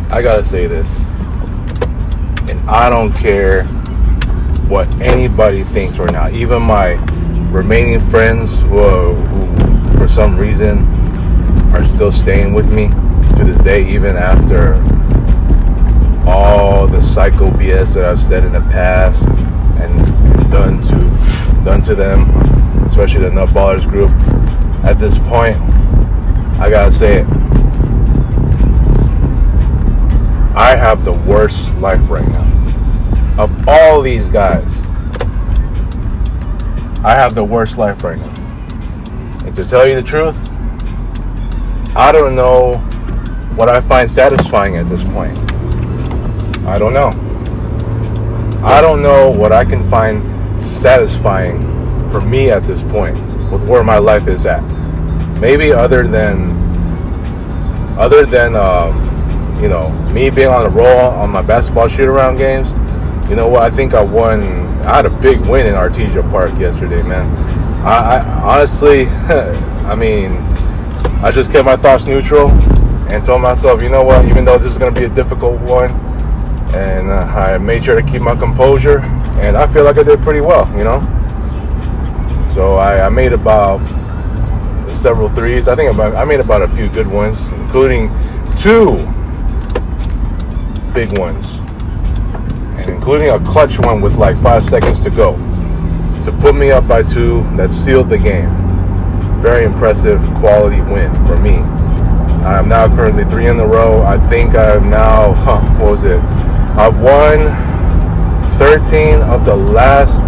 I gotta say this, and I don't care what anybody thinks right now. Even my remaining friends who for some reason are still staying with me to this day, even after all the psycho BS that I've said in the past and done to them, especially the Nutballers group. At this point, I gotta say it. I have the worst life right now. Of all these guys, I have the worst life right now. And to tell you the truth, I don't know what I find satisfying at this point. I don't know. I don't know what I can find satisfying for me at this point with where my life is at. Maybe other than me being on the roll on my basketball shoot-around games. You know what? I think I had a big win in Artesia Park yesterday, man. I honestly, I just kept my thoughts neutral and told myself, you know what? Even though this is going to be a difficult one, and I made sure to keep my composure, and I feel like I did pretty well, you know. So I made about several threes. I made about a few good ones, including 2 big ones, and including a clutch one with like 5 seconds to go to put me up by 2 that sealed the game. Very impressive quality win for me. I'm now currently 3 in a row. I think I'm now, I've won 13 of the last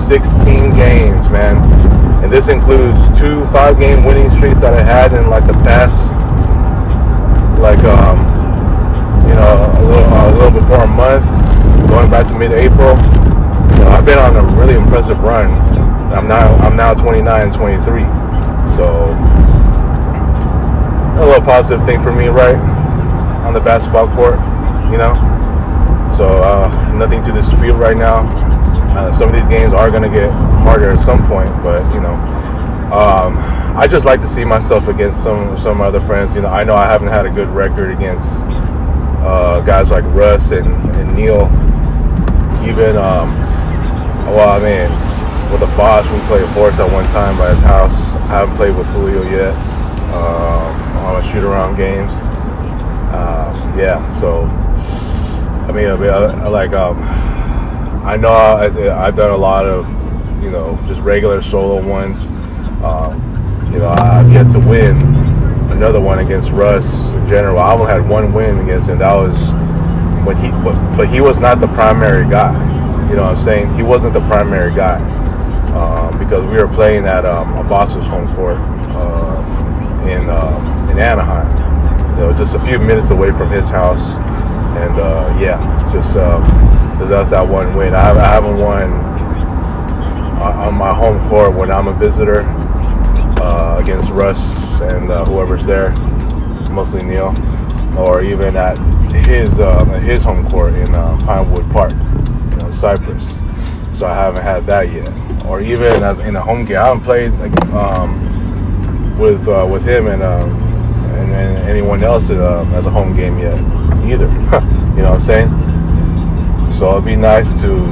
16 games, man. And this includes 2 5-game winning streaks that I had in like the past, a little before a month, going back to mid-April. So I've been on a really impressive run. I'm now 29-23. So a little positive thing for me, right, on the basketball court, you know. So nothing to dispute right now. Some of these games are going to get harder at some point, but you know, I just like to see myself against some other friends. You know, I know I haven't had a good record against guys like Russ and Neil. Even with the boss, we played horse at one time by his house. I haven't played with Julio yet on a shoot-around games. So I know I've done a lot of, you know, just regular solo ones. I've yet to win another one against Russ in general. I only had 1 win against him. That was when he was not the primary guy. You know what I'm saying? He wasn't the primary guy because we were playing at Boss's home court in Anaheim. You know, just a few minutes away from his house, and that's that 1 win. I haven't won on my home court when I'm a visitor against Russ and whoever's there, mostly Neil, or even at his home court in Pinewood Park, you know, Cypress. So I haven't had that yet. Or even in a home game, I haven't played with him and anyone else as a home game yet either. You know what I'm saying? So it'd be nice to.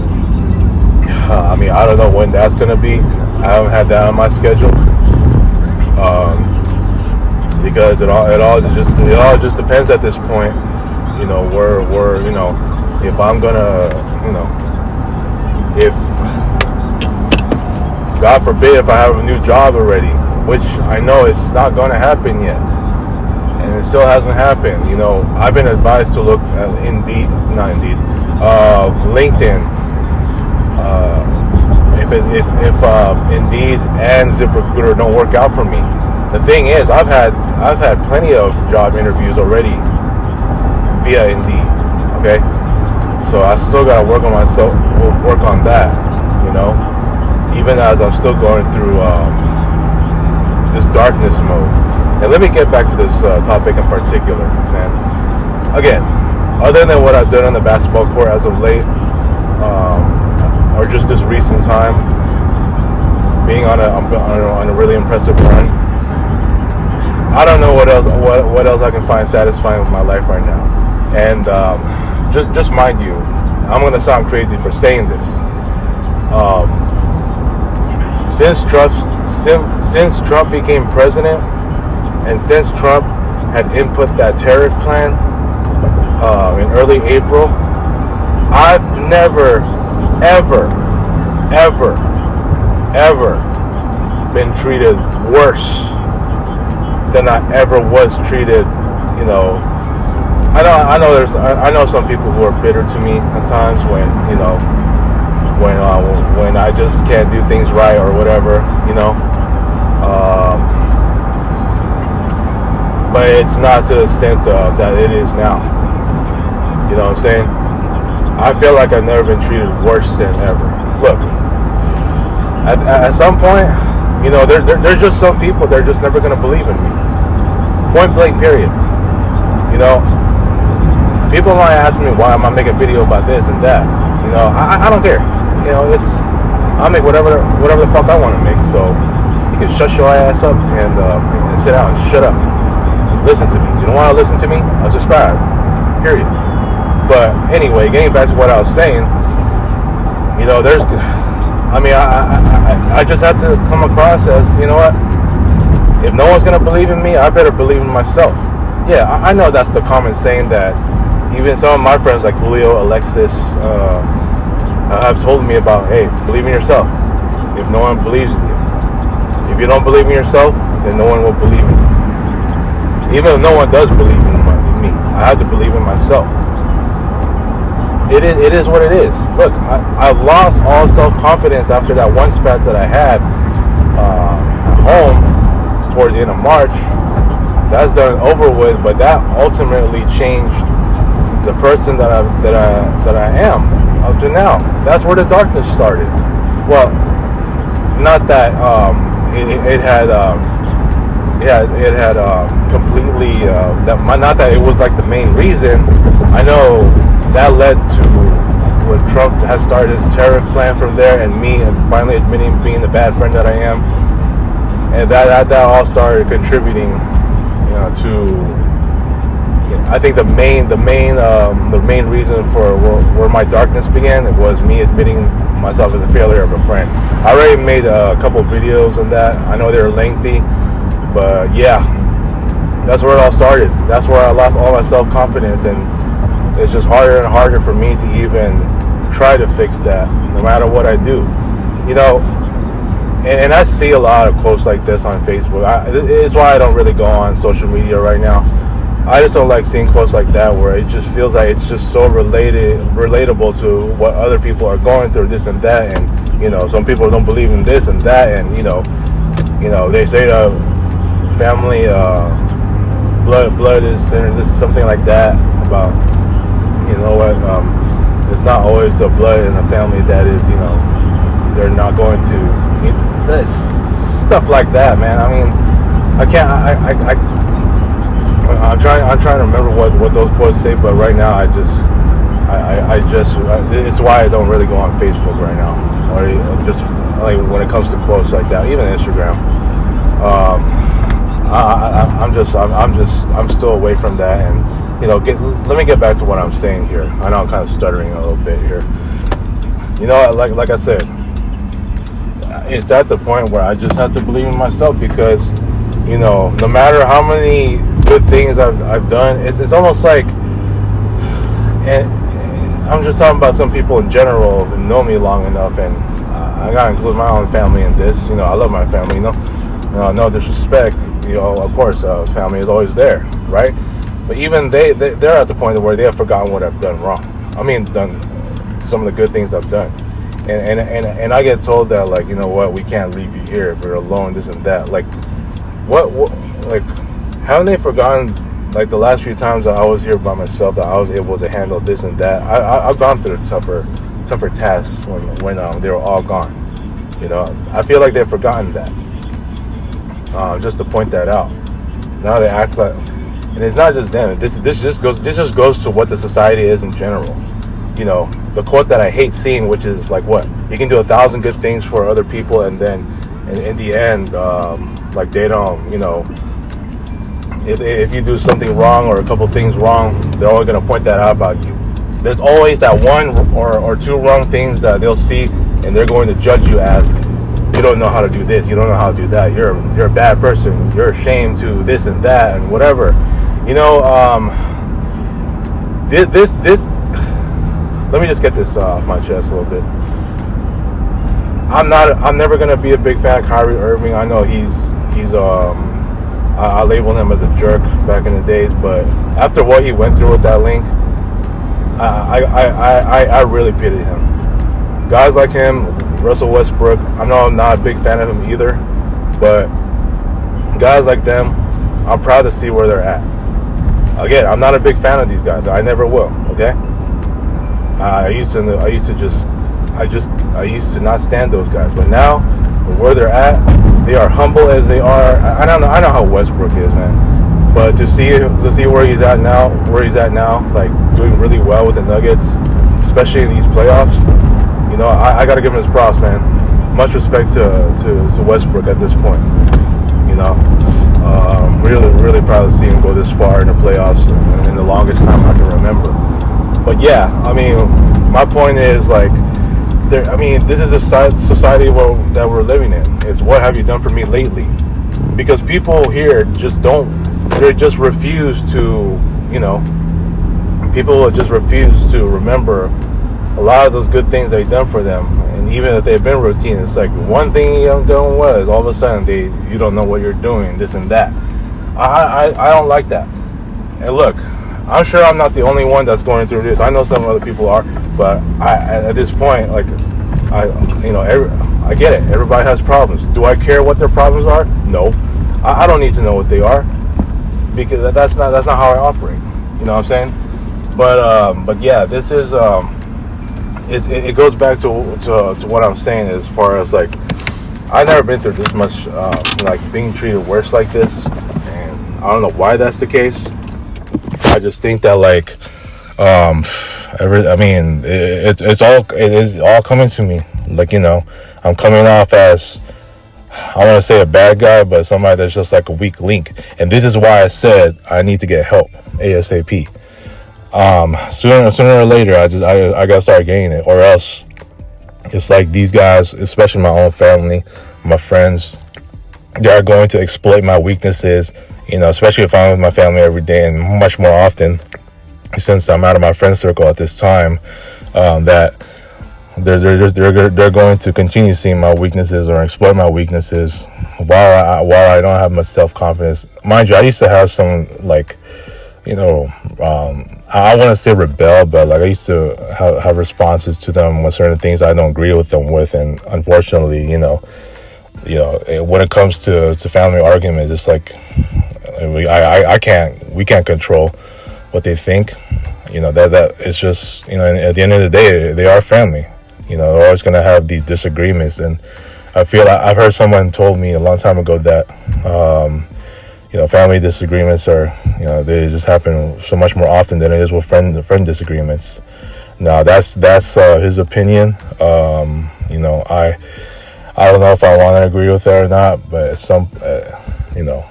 I don't know when that's gonna be. I haven't had that on my schedule because it all just depends at this point. You know, we're you know, if I'm gonna, you know, if God forbid if I have a new job already, which I know it's not gonna happen yet, and it still hasn't happened. You know, I've been advised to look at LinkedIn. If Indeed and ZipRecruiter don't work out for me, the thing is, I've had plenty of job interviews already via Indeed. Okay, so I still gotta work on that. You know, even as I'm still going through this darkness mode. And let me get back to this topic in particular, man. Again, other than what I've done on the basketball court as of late, or just this recent time, being on a really impressive run, I don't know what else I can find satisfying with my life right now. And just mind you, I'm gonna sound crazy for saying this. Since Trump became president, and since Trump had input that tariff plan in early April, I've never, ever been treated worse than I ever was treated. You know, I know some people who are bitter to me at times when, you know, when I just can't do things right or whatever, you know. But it's not to the extent that it is now. You know what I'm saying? I feel like I've never been treated worse than ever. Look, at some point, you know, there's just some people, they're just never going to believe in me. Point blank, period. You know, people might ask me why am I making a video about this and that. You know, I don't care. You know, I'll make whatever the fuck I want to make. So you can shut your ass up and sit down and shut up. Listen to me. You don't want to listen to me? I'll subscribe. Period. But anyway, getting back to what I was saying, you know, I just have to come across as, you know what? If no one's gonna believe in me, I better believe in myself. Yeah, I know that's the common saying that even some of my friends like Julio, Alexis, have told me about. Hey, believe in yourself. If no one believes in you, if you don't believe in yourself, then no one will believe in you. Even if no one does believe in me, I have to believe in myself. It is what it is. Look, I lost all self-confidence after that one spat that I had at home towards the end of March. That's done and over with, but that ultimately changed the person that I am up to now. That's where the darkness started. Well, not that it had completely not that it was like the main reason. I know that led to when Trump has started his tariff plan from there, and me and finally admitting being the bad friend that I am, and that all started contributing, you know, to. I think the main reason for where my darkness began, it was me admitting myself as a failure of a friend. I already made a couple videos on that. I know they were lengthy, but yeah, that's where it all started. That's where I lost all my self-confidence, and it's just harder and harder for me to even try to fix that, no matter what I do. You know, and I see a lot of quotes like this on Facebook. It's why I don't really go on social media right now. I just don't like seeing quotes like that where it just feels like it's just so relatable to what other people are going through, this and that, and you know, some people don't believe in this and that, and you know, they say family blood is there, this something like that about, you know what, it's not always the blood in the family that is, you know, they're not going to, this stuff like that, man. I mean, I'm trying to remember what those quotes say, but right now it's why I don't really go on Facebook right now, or just like when it comes to quotes like that, even Instagram. I'm still away from that, and you know, let me get back to what I'm saying here. I know I'm kind of stuttering a little bit here. You know, like I said, it's at the point where I just have to believe in myself, because you know, no matter how many good things I've done, it's almost like, and I'm just talking about some people in general who know me long enough, and I gotta include my own family in this. You know, I love my family. You know, no disrespect. You know, of course, family is always there, right? But even they're at the point where they have forgotten what I've done wrong. I mean, done some of the good things I've done, and I get told that, like, you know what, we can't leave you here if we're alone, this and that. Like, what like, haven't they forgotten, like, the last few times that I was here by myself, that I was able to handle this and that? I've gone through tougher tasks when they were all gone. You know, I feel like they've forgotten that. Just to point that out. Now they act like, and it's not just them. This just goes to what the society is in general. You know, the quote that I hate seeing, which is like, what, you can do 1,000 good things for other people, and then in the end, like, they don't, you know, if you do something wrong or a couple things wrong, they're always going to point that out about you. There's always that one or two wrong things that they'll see, and they're going to judge you as, you don't know how to do this, you don't know how to do that, you're a bad person, you're ashamed to this and that and whatever. You know, this let me just get this off my chest a little bit. I'm never gonna be a big fan of Kyrie Irving. I know he's I labeled him as a jerk back in the days, but after what he went through with that link, I really pity him. Guys like him, Russell Westbrook, I know I'm not a big fan of him either, but guys like them, I'm proud to see where they're at. Again, I'm not a big fan of these guys. I never will. Okay. I used to not stand those guys, but now where they're at, they are humble as they are. I know how Westbrook is, man. But to see where he's at now, like doing really well with the Nuggets, especially in these playoffs, you know, I got to give him his props, man. Much respect to Westbrook at this point. You know, really proud to see him go this far in the playoffs in the longest time I can remember. But yeah, I mean, my point is like, this is the society that we're living in. It's what have you done for me lately? Because people here they just refuse to, you know, people just refuse to remember a lot of those good things they've done for them. And even if they've been routine, it's like one thing you haven't done well is all of a sudden you don't know what you're doing, this and that. I don't like that. And look, I'm sure I'm not the only one that's going through this. I know some other people are, but at this point, like, I get it. Everybody has problems. Do I care what their problems are? No. I don't need to know what they are, because that's not how I operate. You know what I'm saying? But yeah, this is it goes back to what I'm saying as far as like, I've never been through this much like being treated worse like this, and I don't know why that's the case. I just think that like it is all coming to me. Like, you know, I'm coming off as, I want to say a bad guy, but somebody that's just like a weak link. And this is why I said I need to get help ASAP. Sooner or later, I gotta start getting it, or else it's like these guys, especially my own family, my friends, they are going to exploit my weaknesses. You know, especially if I'm with my family every day, and much more often since I'm out of my friend circle at this time, that they're going to continue seeing my weaknesses or exploit my weaknesses while I don't have much self-confidence. Mind you, I used to have some, like, you know, I want to say rebel, but like I used to have responses to them with certain things I don't agree with them with, and unfortunately, you know, when it comes to family arguments, it's like we can't control what they think. You know, that it's just, you know, at the end of the day, they are family. You know, they're always going to have these disagreements, and I feel like I've heard someone told me a long time ago that you know, family disagreements are, you know, they just happen so much more often than it is with friend disagreements. Now that's his opinion. You know, I don't know if I want to agree with that or not, but some you know,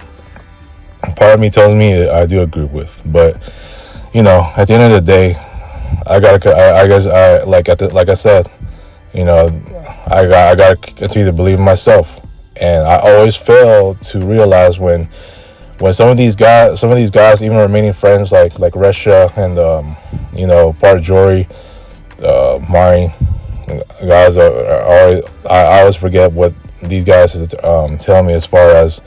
part of me tells me I do agree with. But you know, at the end of the day, like I said, you know, I gotta continue to believe in myself, and I always fail to realize when some of these guys, even remaining friends like Resha and you know, Parjori, Mari, guys are always, I always forget what these guys tell me as far as,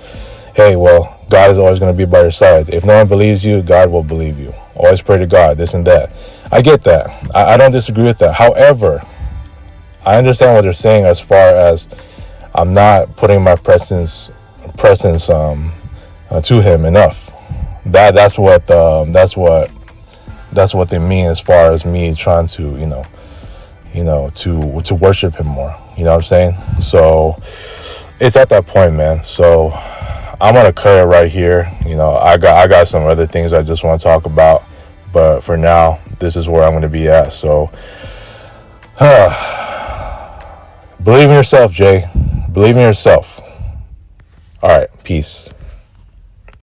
hey, well, God is always going to be by your side. If no one believes you, God will believe you. Always pray to God, this and that. I get that. I don't disagree with that. However, I understand what they're saying as far as I'm not putting my presence to him enough. That's what they mean as far as me trying to, you know, to worship him more. You know what I'm saying? So it's at that point, man. So I'm gonna cut it right here. You know, I got some other things I just want to talk about, but for now, this is where I'm gonna be at. So believe in yourself, Jay. Believe in yourself. All right, peace.